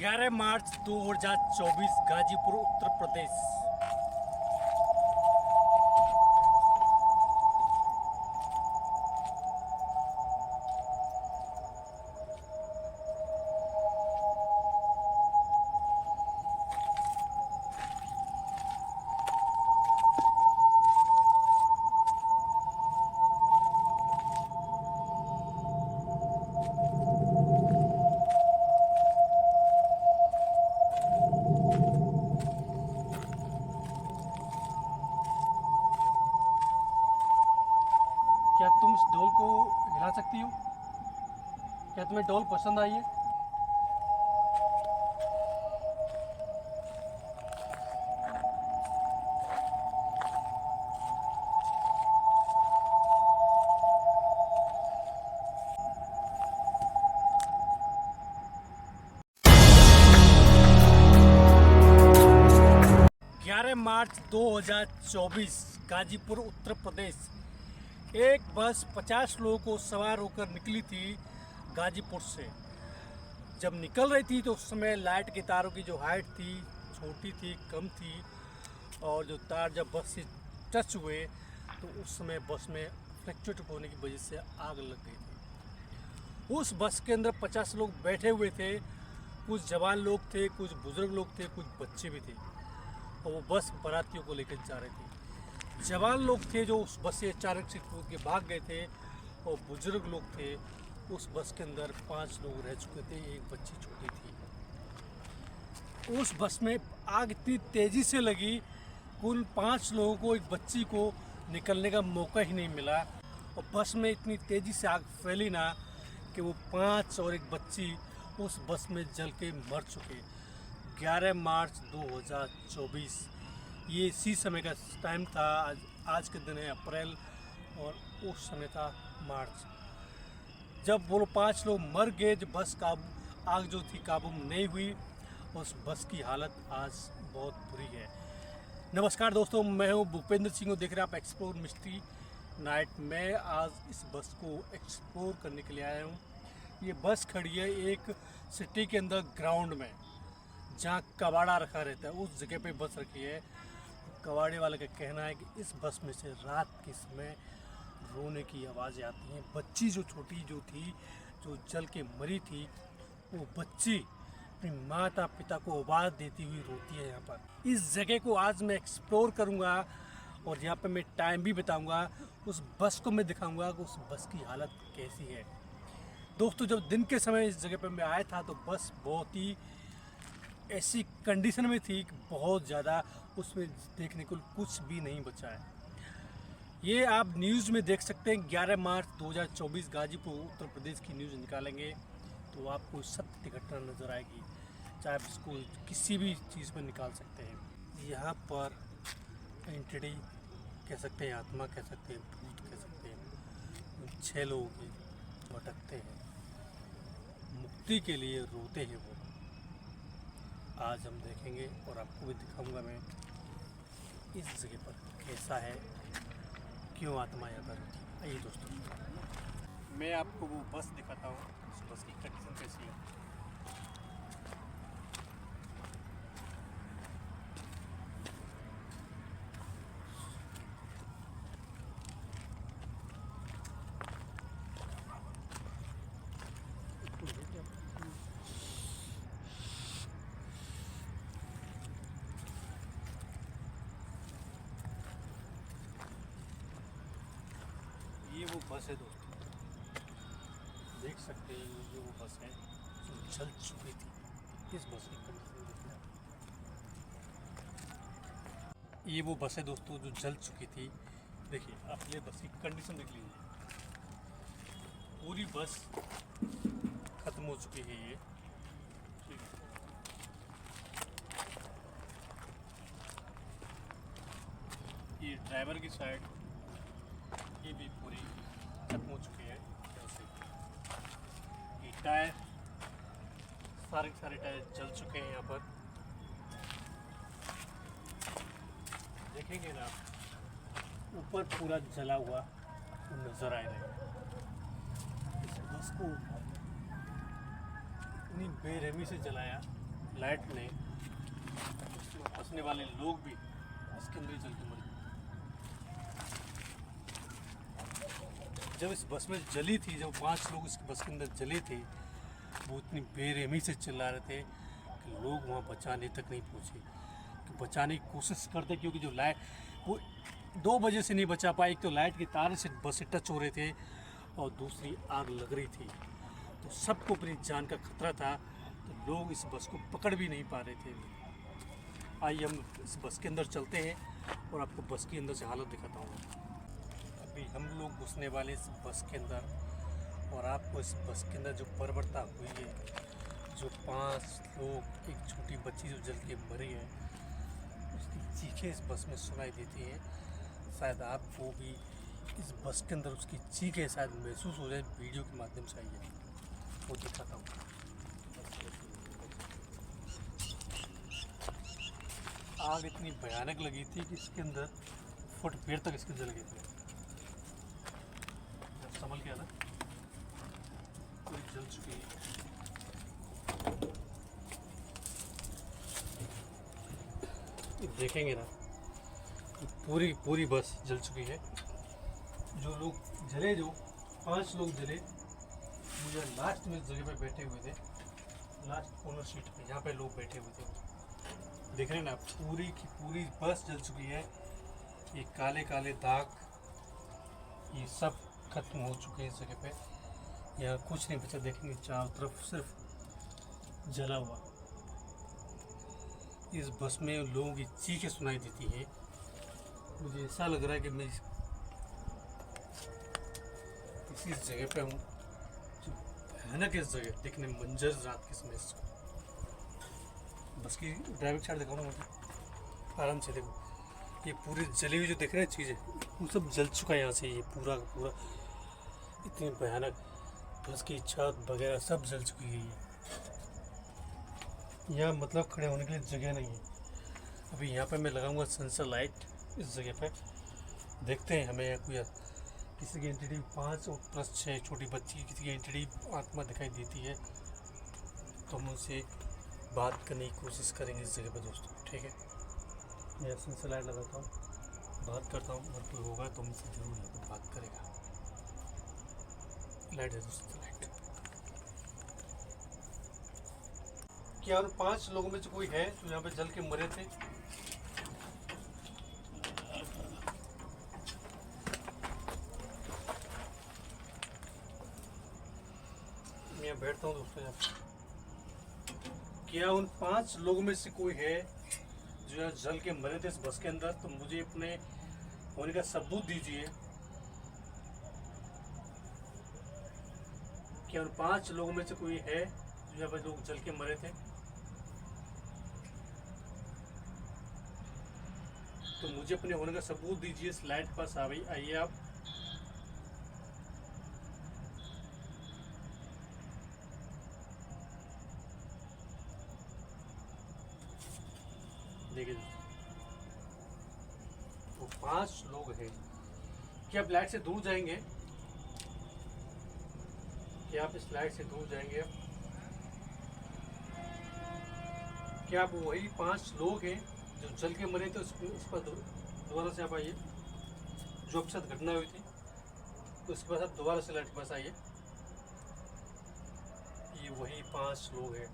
11 मार्च 2024 गाजीपुर उत्तर प्रदेश। क्या तुम इस डॉल को हिला सकती हो? क्या तुम्हें डॉल पसंद आई है? ग्यारह मार्च 2024 गाजीपुर उत्तर प्रदेश। एक बस 50 लोगों को सवार होकर निकली थी गाजीपुर से। जब निकल रही थी तो उस समय लाइट के तारों की जो हाइट थी छोटी थी, कम थी, और जो तार जब बस से टच हुए तो उस समय बस में फ्रैक्चर होने की वजह से आग लग गई थी। उस बस के अंदर 50 लोग बैठे हुए थे। कुछ जवान लोग थे, कुछ बुजुर्ग लोग थे, कुछ बच्चे भी थे, और वो बस बारातियों को लेकर जा रही थी। जवान लोग थे जो उस बस से अचानक से कूद के भाग गए थे, और बुजुर्ग लोग थे। उस बस के अंदर 5 लोग रह चुके थे, एक बच्ची छोटी थी। उस बस में आग इतनी तेज़ी से लगी कि उन 5 लोगों को, एक बच्ची को निकलने का मौका ही नहीं मिला, और बस में इतनी तेज़ी से आग फैली ना कि वो 5 और एक बच्ची उस बस में जल के मर चुके। 11 मार्च 2024 ये इसी समय का टाइम था। आज के दिन है अप्रैल, और उस समय था मार्च, जब वो 5 लोग मर गए। जब बस आग जो थी काबू में नहीं हुई, उस बस की हालत आज बहुत बुरी है। नमस्कार दोस्तों, मैं हूँ भूपेंद्र सिंह, देख रहे हैं आप एक्सप्लोर मिस्ट्री नाइट। मैं आज इस बस को एक्सप्लोर करने के लिए आया हूँ। ये बस खड़ी है एक सिटी के अंदर ग्राउंड में, जहाँ कबाड़ा रखा रहता है, उस जगह पे बस रखी है। कबाड़े वाले का कहना है कि इस बस में से रात के समय रोने की आवाज़ें आती हैं। बच्ची जो छोटी जो थी, जो जल के मरी थी, वो बच्ची अपनी माता पिता को आवाज़ देती हुई रोती है। यहाँ पर इस जगह को आज मैं एक्सप्लोर करूँगा, और यहाँ पे मैं टाइम भी बताऊँगा। उस बस को मैं दिखाऊँगा कि उस बस की हालत कैसी है। दोस्तों, जब दिन के समय इस जगह पर मैं आया था तो बस बहुत ही ऐसी कंडीशन में थी कि बहुत ज़्यादा उसमें देखने को कुछ भी नहीं बचा है। ये आप न्यूज़ में देख सकते हैं। 11 मार्च 2024 गाजीपुर उत्तर प्रदेश की न्यूज़ निकालेंगे तो आपको सत्य घटना नज़र आएगी, चाहे आप इसको किसी भी चीज़ पर निकाल सकते हैं। यहाँ पर एंटिटी कह सकते हैं, आत्मा कह सकते हैं, भूत कह सकते हैं, उन 6 लोगों के भटकते हैं, मुक्ति के लिए रोते हैं वो। आज हम देखेंगे और आपको भी दिखाऊंगा मैं इस जगह पर कैसा है, क्यों आत्मा यहाँ पर होती। आइए दोस्तों, मैं आपको वो बस दिखाता हूँ, उस बस की कंडीशन कैसी है। ये वो बस है दोस्तों, देख सकते हैं। ये वो बस है जो जल चुकी थी। इस बस की कंडीशन देखिए आप। ये वो बस है दोस्तों जो जल चुकी थी। देखिए आप, ये बस की कंडीशन देख लीजिए। पूरी बस खत्म हो चुकी है। ये ठीक है। ये ड्राइवर की साइड, ये भी पूरी खत्म हो चुकी है। ऐसे ये टायर, सारे टायर जल चुके हैं। यहाँ पर देखेंगे ना, ऊपर पूरा जला हुआ नज़र आएगा। इस बस को इतनी बेरहमी से जलाया लाइट ने उसमें फंसने वाले लोग भी इसके अंदर ही जल के मर गए। जब इस बस में जली थी, जब 5 लोग इस बस के अंदर जले थे, वो इतनी बेरहमी से चिल्ला रहे थे कि लोग वहाँ बचाने तक नहीं पहुँचे, कि बचाने की कोशिश करते, क्योंकि जो लाइट वो 2 बजे से नहीं बचा पाए। एक तो लाइट के तार से बस से टच हो रहे थे और दूसरी आग लग रही थी, तो सबको अपनी जान का खतरा था, तो लोग इस बस को पकड़ भी नहीं पा रहे थे। आइए हम इस बस के अंदर चलते हैं और आपको बस के अंदर से हालत दिखाता हूँ। अभी हम लोग घुसने वाले इस बस के अंदर, और आपको इस बस के अंदर जो बर्बरता हुई है, जो 5 लोग, एक छोटी बच्ची जो जल के मरी है, उसकी चीखें इस बस में सुनाई देती हैं। शायद आपको भी इस बस के अंदर उसकी चीखें शायद महसूस हो जाए। वीडियो के माध्यम से आइए वो दिखाता हूँ। आग इतनी भयानक लगी थी कि इसके अंदर फुट पैर तक इसके जल गए थे। जब संभल गया ना, पूरी जल चुकी है। देखेंगे ना, पूरी बस जल चुकी है। जो लोग जले, जो 5 लोग जले, मुझे लास्ट में इस जगह पे बैठे हुए थे, लास्ट कॉर्नर सीट पे, यहाँ पे लोग बैठे हुए थे। देख रहे हैं ना, पूरी की पूरी बस जल चुकी है। ये काले काले दाग, ये सब खत्म हो चुके हैं इस जगह पे। यहाँ कुछ नहीं बचा। देखेंगे चारों तरफ सिर्फ जला हुआ। इस बस में लोगों की चीखें सुनाई देती है। मुझे ऐसा लग रहा है कि मैं इसी जगह पे हूँ। जो भयानक इस जगह देखने मंजर रात के समय, बस की ड्राइविंग साइड दिखाओ ना मुझे, आराम से देखो। ये पूरी जली हुई जो देख रहे हैं चीज़ें, वो सब जल चुका है यहाँ से। ये पूरा का पूरा इतनी भयानक, बस की छत वगैरह सब जल चुकी है। यहाँ मतलब खड़े होने के लिए जगह नहीं है। अभी यहाँ पे मैं लगाऊंगा सेंसर लाइट इस जगह पे। देखते हैं हमें कोई किसी की एंटिटी 5 और +6 छोटी बच्ची, किसी की एंटिटी आत्मा दिखाई देती है, तो हम उनसे बात करने की कोशिश करेंगे इस जगह पे दोस्तों। ठीक है, मैं सेंसर लाइट लगाता हूँ, बात करता हूँ। अगर कोई होगा तो मुझसे ज़रूर यहाँ पर बात करेगा। लाइट है दोस्तों, लाइट। क्या उन 5 लोगों में से कोई है जो यहाँ पे जल के मरे थे? मैं यहाँ बैठता हूँ दोस्तों यहाँ। क्या उन 5 लोगों में से कोई है जो यहाँ जल के मरे थे इस बस के अंदर? तो मुझे अपने होने का सबूत दीजिए। क्या उन 5 लोगों में से कोई है जो यहाँ पर लोग जल के मरे थे? तो मुझे अपने होने का सबूत दीजिए। स्लाइड पर आइए आप। देखिए वो 5 लोग हैं। क्या आप लाइट से दूर जाएंगे? क्या आप इस लाइट से दूर जाएंगे? क्या आप वही 5 लोग हैं जो जल के मरे थे? उस पर दोबारा से आप आइए। जो आपके साथ घटना हुई थी, तो उसके बाद आप दोबारा से लाइट के पास आइए। ये वही 5 लोग हैं।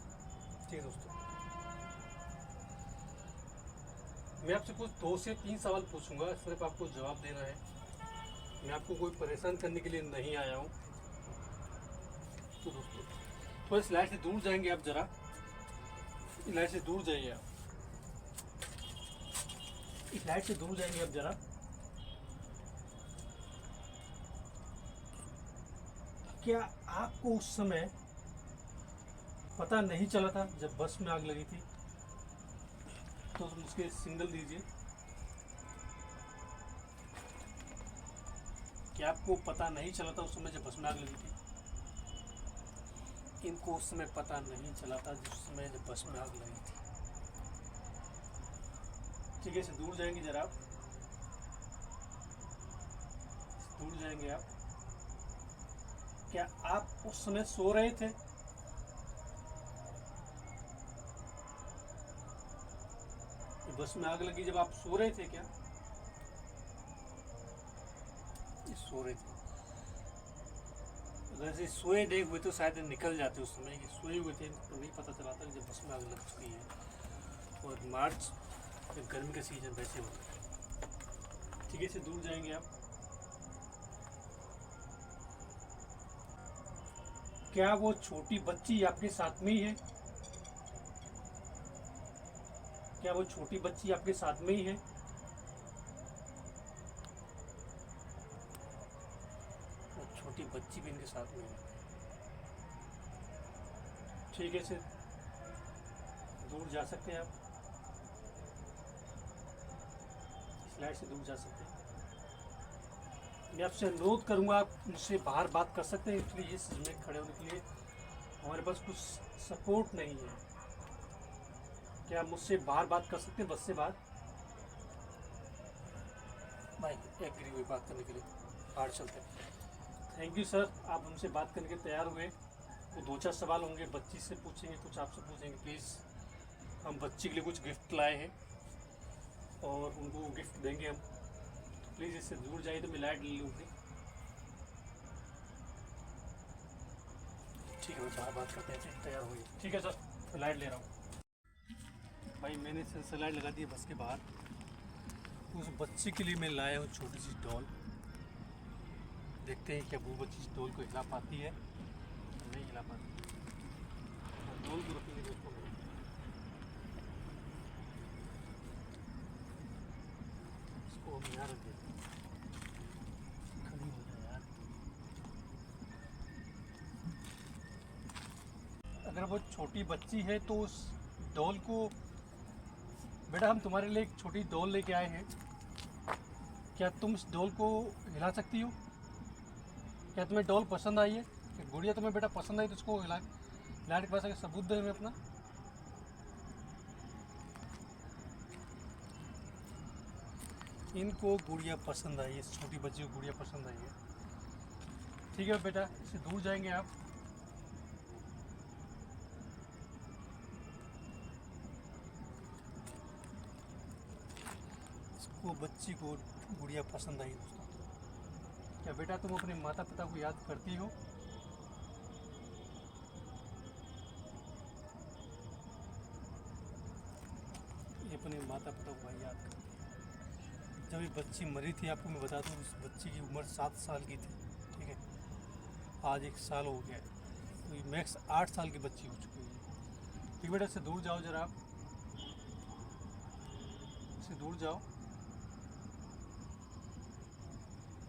ठीक है दोस्तों, मैं आपसे कुछ 2 से 3 सवाल पूछूंगा, सिर्फ आपको जवाब देना है। मैं आपको कोई परेशान करने के लिए नहीं आया हूँ। तो दोस्तों थोड़ा इस लाइट से दूर जाएंगे आप, जरा इस लाइट से दूर जाइए आप। इस लाइट से दूर जाएंगे आप जरा। क्या आपको उस समय पता नहीं चला था जब बस में आग लगी थी? तो उसके सिग्नल दीजिए। क्या आपको पता नहीं चला था उस समय जब बस में आग लगी थी? इनको उस समय पता नहीं चला था जिस समय जब बस में आग लगी थी। ठीक है, इसे दूर जाएंगे जरा आप, दूर जाएंगे आप। क्या आप उस समय सो रहे थे? बस में आग लगी जब आप सो रहे थे क्या? सो रहे थे। अगर से सोए नहीं हुए तो शायद निकल जाते उस समय। कि सोए हुए थे तो नहीं पता चला था जब बस में आग लग चुकी है। और मार्च गर्मी का सीजन वैसे होता है। ठीक है, इससे दूर जाएंगे आप। क्या वो छोटी बच्ची आपके साथ में ही है? क्या वो छोटी बच्ची आपके साथ में ही है? वो छोटी बच्ची भी इनके साथ में है। ठीक है, इससे दूर जा सकते हैं आप। स्लाइड से दूर जा सकते हैं। मैं आपसे अनुरोध करूंगा, आप मुझसे बाहर बात कर सकते हैं, इसलिए इस में खड़े होने के लिए हमारे पास कुछ सपोर्ट नहीं है। क्या आप मुझसे बाहर बात कर सकते हैं, बस से बाहर? भाई एग्री हुई बात करने के लिए, बाहर चलते हैं। थैंक यू सर, आप हमसे बात करने के तैयार हुए। तो 2-4 सवाल होंगे, बच्ची से पूछेंगे, कुछ आपसे पूछेंगे। प्लीज़, हम बच्ची के लिए कुछ गिफ्ट लाए हैं और उनको गिफ्ट देंगे हम। प्लीज़ इससे दूर जाइए तो मैं लाइट ले लूँगी। ठीक है, बाहर बात करते हैं, तैयार हुई। ठीक है सर, मैं लाइट ले रहा हूँ। भाई मैंने स्लाइड लगा दी है बस के बाहर। उस बच्ची के लिए मैं लाया हूँ छोटी सी डॉल। देखते हैं क्या वो बच्ची इस डॉल को हिला पाती है, नहीं हिला पाती। डॉल को रखेंगे दोस्तों, इसको हम यहाँ रख देते हैं। खड़ी हो जाए यार। अगर वो छोटी बच्ची है तो उस डॉल को, बेटा हम तुम्हारे लिए एक छोटी डॉल लेके आए हैं, क्या तुम इस डॉल को हिला सकती हो? क्या तुम्हें डॉल पसंद आई है? गुड़िया तुम्हें बेटा पसंद आई तो उसको हिलाने के पास आगे सबूत दे हमें अपना। इनको गुड़िया पसंद आई है, इस छोटी बच्ची को गुड़िया पसंद आई है। ठीक है बेटा, इससे दूर जाएंगे आप। इसको बच्ची को गुड़िया पसंद आई दोस्तों। क्या बेटा तुम अपने माता पिता को याद करती हो? ये अपने माता पिता को भाई याद करती है। जब ये बच्ची मरी थी, आपको मैं बता दूँ, उस बच्ची की उम्र 7 साल की थी। ठीक है, आज 1 साल हो गया है, तो ये मैक्स 8 साल की बच्ची हो चुकी है। ठीक बेटा, इससे दूर जाओ जरा आप, इससे दूर जाओ।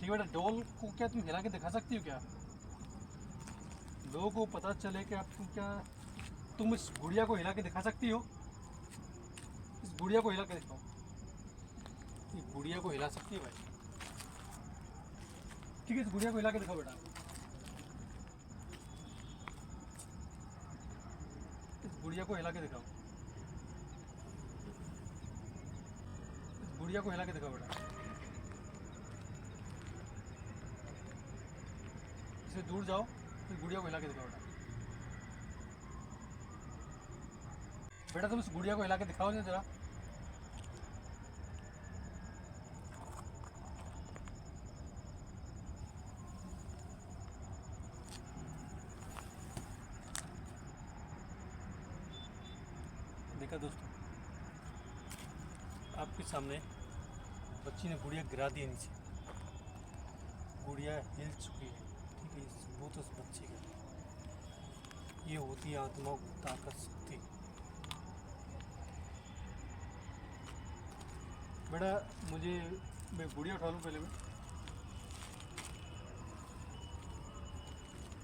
ठीक बेटा, डॉल को क्या तुम हिला के दिखा सकती हो क्या? लोगों को पता चले कि आप तुम इस गुड़िया को हिला के दिखा सकती हो? इस गुड़िया को हिला के दिखाओ। ये गुड़िया को हिला सकती है भाई। ठीक है, इस गुड़िया को हिला के दिखाओ बेटा। इस गुड़िया को हिला के दिखाओ। इस गुड़िया को हिला के दिखाओ बेटा। इससे दूर जाओ, इस गुड़िया को हिला के दिखाओ बेटा। बेटा तुम इस गुड़िया को हिला के दिखाओ ना जरा। देखा दोस्तों, आपके सामने बच्ची ने गुड़िया गिरा दी नीचे। गुड़िया हिल चुकी है। ठीक है, ये सबूत उस बच्ची का। ये होती है आत्माओं की ताकत, शक्ति। बेटा मैं गुड़िया उठा लूँ पहले। मैं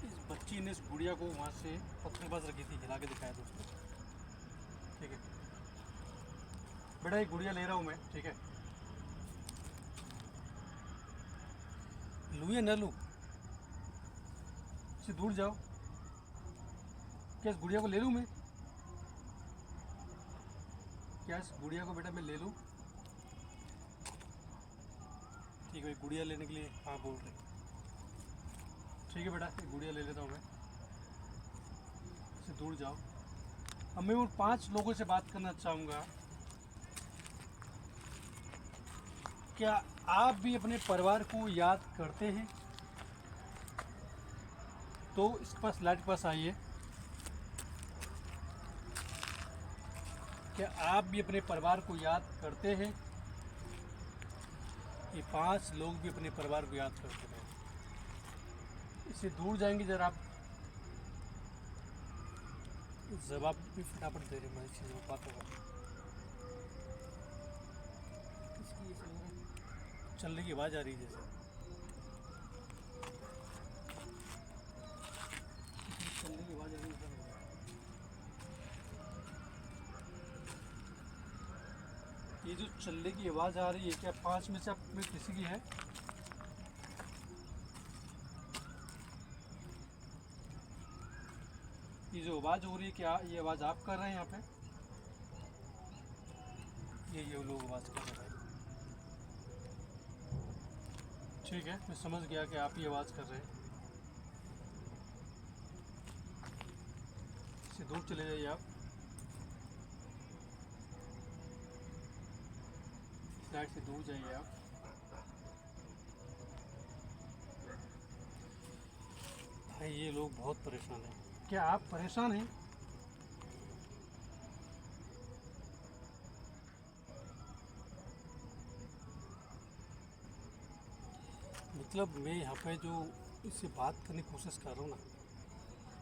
इस बच्ची ने इस गुड़िया को वहाँ से पत्थर के पास रखी थी, हिला के दिखाया दोस्तों। ठीक है बेटा, ये गुड़िया ले रहा हूँ मैं। ठीक है, लूँ या न लूँ? इससे दूर जाओ। क्या इस गुड़िया को ले लूँ मैं? क्या इस गुड़िया को बेटा मैं ले लूँ? ठीक है, गुड़िया लेने के लिए हाँ बोल रहे। ठीक है बेटा, एक गुड़िया ले लेता हूँ मैं। इससे दूर जाओ। अब मैं उन 5 लोगों से बात करना चाहूँगा क्या आप भी अपने परिवार को याद करते हैं? तो इस पर स्लाइड पास आइए। क्या आप भी अपने परिवार को याद करते हैं? ये 5 लोग भी अपने परिवार को याद करते हैं। इससे दूर जाएंगे जरा आप। जवाब भी फटाफट दे रहे मैं चीज़ में बात होगा। चलने की आवाज़ आ रही है जैसे चलने की आवाज़ आ रही है। ये जो चलने की आवाज़ आ रही है क्या 5 में से आप में किसी की है? ये जो आवाज़ हो रही है क्या ये आवाज़ आप कर रहे हैं यहाँ पे? ये लोग आवाज़ कर रहे हैं। ठीक है, मैं समझ गया कि आप ये आवाज़ कर रहे हैं। इससे दूर चले जाइए आप। साइड से दूर जाइए आप। भाई ये लोग बहुत परेशान हैं। क्या आप परेशान हैं? मतलब मैं यहाँ पे जो इससे बात करने की कोशिश कर रहा हूँ ना,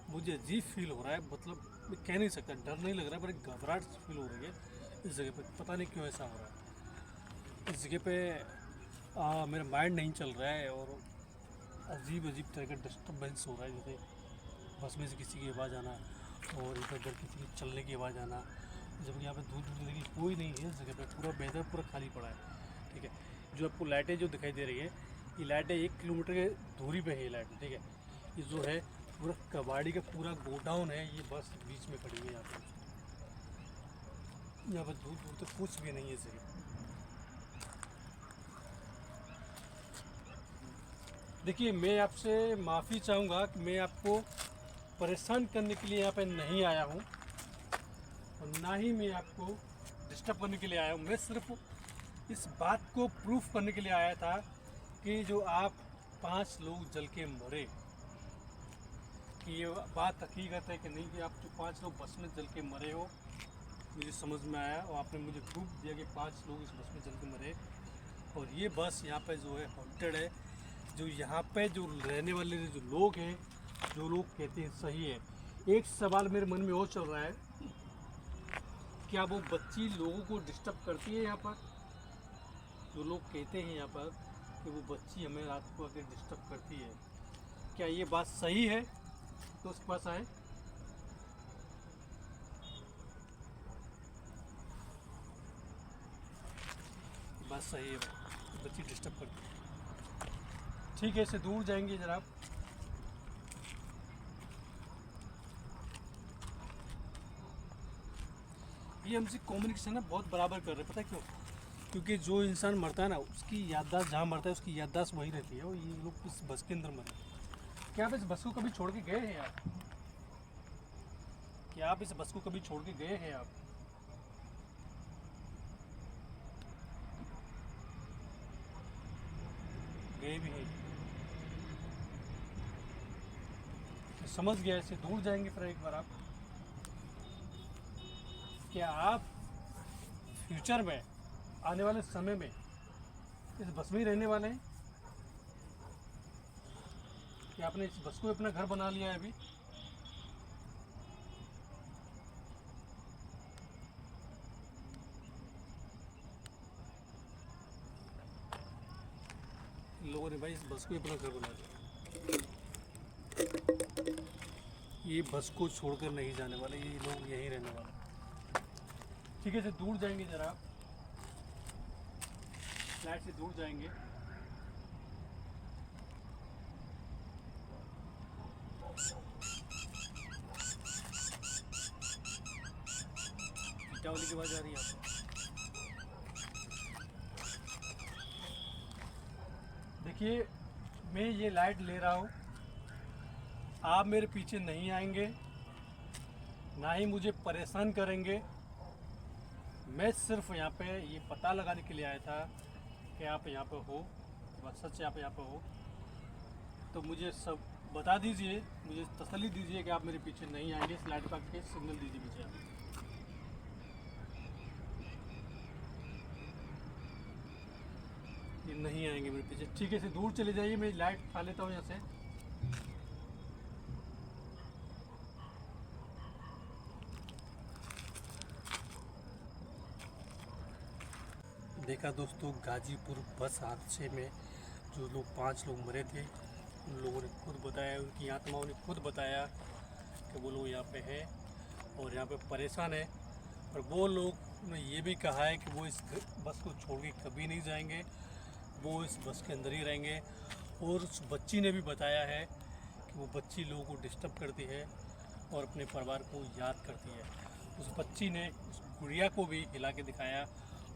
मुझे अजीब फील हो रहा है। मतलब मैं कह नहीं सकता, डर नहीं लग रहा है, पर एक घबराहट फील हो रही है इस जगह पे। पता नहीं क्यों ऐसा हो रहा है इस जगह पे। मेरा माइंड नहीं चल रहा है और अजीब अजीब तरह का डिस्टर्बेंस हो रहा है। जैसे बस में से किसी की आवाज़ आना और इधर उधर किसी की चलने की आवाज़ आना, जबकि यहाँ पे दूर दूर देखिए कोई नहीं है इस जगह पे। पूरा वेदर पूरा खाली पड़ा है। ठीक है, जो आपको लाइटें जो दिखाई दे रही है, ये लाइटें 1 किलोमीटर के दूरी पे है ये लाइट। ठीक है, ये जो है पूरा कबाड़ी का पूरा गोडाउन है। ये बस बीच में खड़ी है यहाँ पे। यहाँ पर दूर दूर तक कुछ भी नहीं है सही। देखिए, मैं आपसे माफ़ी चाहूँगा कि मैं आपको परेशान करने के लिए यहाँ पे नहीं आया हूँ और ना ही मैं आपको डिस्टर्ब करने के लिए आया हूँ। मैं सिर्फ इस बात को प्रूफ करने के लिए आया था कि जो आप 5 लोग जल के मरे, कि ये बात हकीकत है कि नहीं, कि आप जो 5 लोग बस में जल के मरे हो, मुझे समझ में आया और आपने मुझे प्रूफ दिया कि 5 लोग इस बस में जल के मरे। और ये बस यहाँ पे जो है हॉन्टेड है। जो यहाँ पे जो रहने वाले जो लोग हैं, जो लोग कहते हैं सही है। एक सवाल मेरे मन में और चल रहा है, क्या वो बच्ची लोगों को डिस्टर्ब करती है यहाँ पर? जो लोग कहते हैं यहाँ पर कि वो बच्ची हमें रात को आकर डिस्टर्ब करती है, क्या ये बात सही है? तो उसके पास आए। बात सही है, बच्ची डिस्टर्ब करती है। ठीक है, इससे दूर जाएंगे जरा आप। ये हमसे कम्युनिकेशन ना बहुत बराबर कर रहे हैं। पता है क्यों? क्योंकि जो इंसान मरता है ना, उसकी याददाश्त जहाँ मरता है उसकी याददाश्त वहीं रहती है। और ये लोग इस बस के अंदर मरे। क्या आप इस बस को कभी छोड़ के गए हैं आप? क्या आप इस बस को कभी छोड़ के गए हैं आप? गए भी हैं? समझ गया, इससे दूर जाएंगे फिर एक बार आप। क्या आप फ्यूचर में, आने वाले समय में इस बस में ही रहने वाले हैं? क्या आपने इस बस को अपना घर बना लिया है अभी? लोगों ने भाई इस बस को अपना घर बना लिया। ये बस को छोड़कर नहीं जाने वाले, ये लोग यहीं रहने वाले। ठीक है, से दूर जाएंगे जरा आप। फ्लैट से दूर जाएंगे। ईटा वाली की आवाज़ आ रही है आपको? देखिए, मैं ये लाइट ले रहा हूँ, आप मेरे पीछे नहीं आएंगे, ना ही मुझे परेशान करेंगे। मैं सिर्फ यहाँ पे ये पता लगाने के लिए आया था कि कि आप यहाँ पर हो, बस सच आप यहाँ पर हो, तो मुझे सब बता दीजिए, मुझे तसल्ली दीजिए कि आप मेरे पीछे नहीं आएंगे। इस लाइट का के सिग्नल दीजिए मुझे आप। ये नहीं आएंगे मेरे पीछे, ठीक है, से दूर चले जाइए, मैं लाइट खा लेता हूँ यहाँ से। देखा दोस्तों, गाजीपुर बस हादसे में जो लोग 5 लोग मरे थे, उन लोगों ने खुद बताया, उनकी आत्माओं ने खुद बताया कि वो लोग यहाँ पे हैं और यहाँ पे परेशान है। और वो लोग ने ये भी कहा है कि वो इस बस को छोड़ के कभी नहीं जाएंगे, वो इस बस के अंदर ही रहेंगे। और उस बच्ची ने भी बताया है कि वो बच्ची लोगों को डिस्टर्ब करती है और अपने परिवार को याद करती है। उस बच्ची ने उस गुड़िया को भी हिला के दिखाया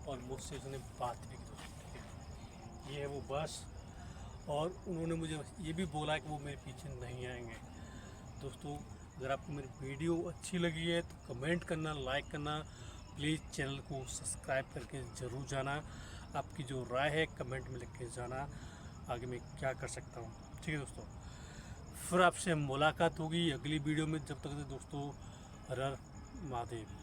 और मुझसे उसने बात भी की। ये है वो बस, और उन्होंने मुझे ये भी बोला कि वो मेरे पीछे नहीं आएंगे। दोस्तों, अगर आपको मेरी वीडियो अच्छी लगी है तो कमेंट करना, लाइक करना, प्लीज़ चैनल को सब्सक्राइब करके ज़रूर जाना। आपकी जो राय है कमेंट में लिख के जाना, आगे मैं क्या कर सकता हूँ। ठीक है दोस्तों, फिर आपसे मुलाकात होगी अगली वीडियो में। जब तक दोस्तों, हर हर महादेव।